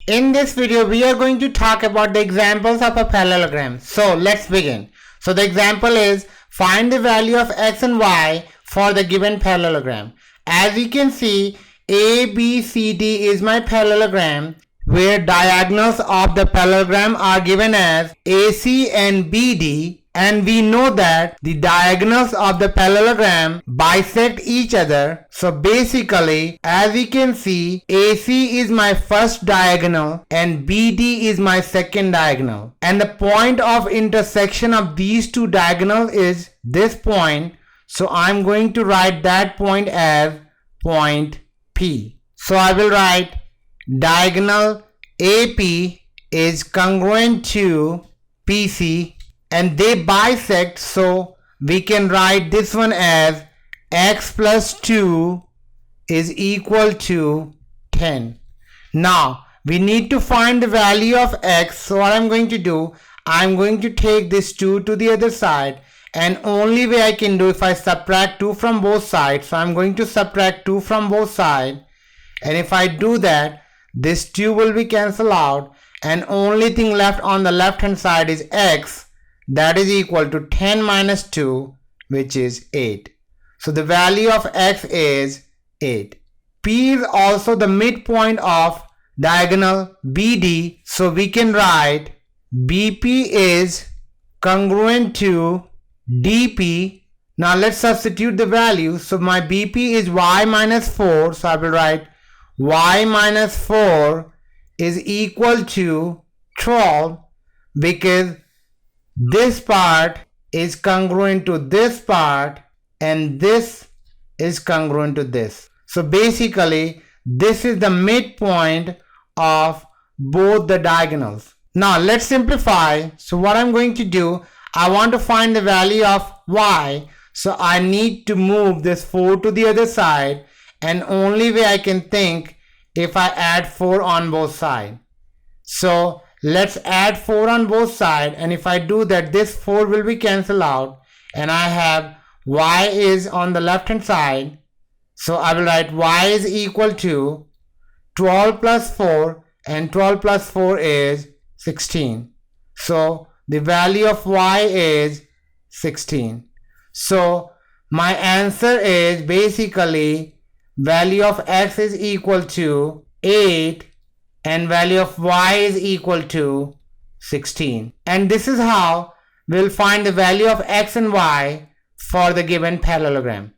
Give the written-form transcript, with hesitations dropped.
In this video, we are going to talk about the examples of a parallelogram. So let's begin. So the example is find the value of x and y for the given parallelogram. As you can see, ABCD is my parallelogram where diagonals of the parallelogram are given as AC and BD, and we know that the diagonals of the parallelogram bisect each other. So basically, as we can see, AC is my first diagonal and BD is my second diagonal, and the point of intersection of these two diagonals is this point. So I'm going to write that point as point P. So I will write diagonal AP is congruent to PC and they bisect, so we can write this one as x plus 2 is equal to 10. Now we need to find the value of x. So what I'm going to do, I'm going to take this 2 to the other side, and only way I can do if I subtract 2 from both sides. So I'm going to subtract 2 from both sides, and if I do that, this 2 will be cancelled out, and only thing left on the left hand side is x, that is equal to 10 minus 2, which is 8. So the value of x is 8. P is also the midpoint of diagonal BD, so we can write BP is congruent to DP. Now let's substitute the value. So my BP is y minus 4, so I will write y minus 4 is equal to 12, because this part is congruent to this part and this is congruent to this. So basically this is the midpoint of both the diagonals. Now let's simplify. So what I'm going to do, I want to find the value of y. So I need to move this 4 to the other side, and only way I can think if I add 4 on both sides. So let's add 4 on both sides, and if I do that, this 4 will be cancelled out, and I have y is on the left hand side. So I will write y is equal to 12 plus 4, and 12 plus 4 is 16. So the value of y is 16. So my answer is basically value of x is equal to 8 and value of y is equal to 16. And this is how we'll find the value of x and y for the given parallelogram.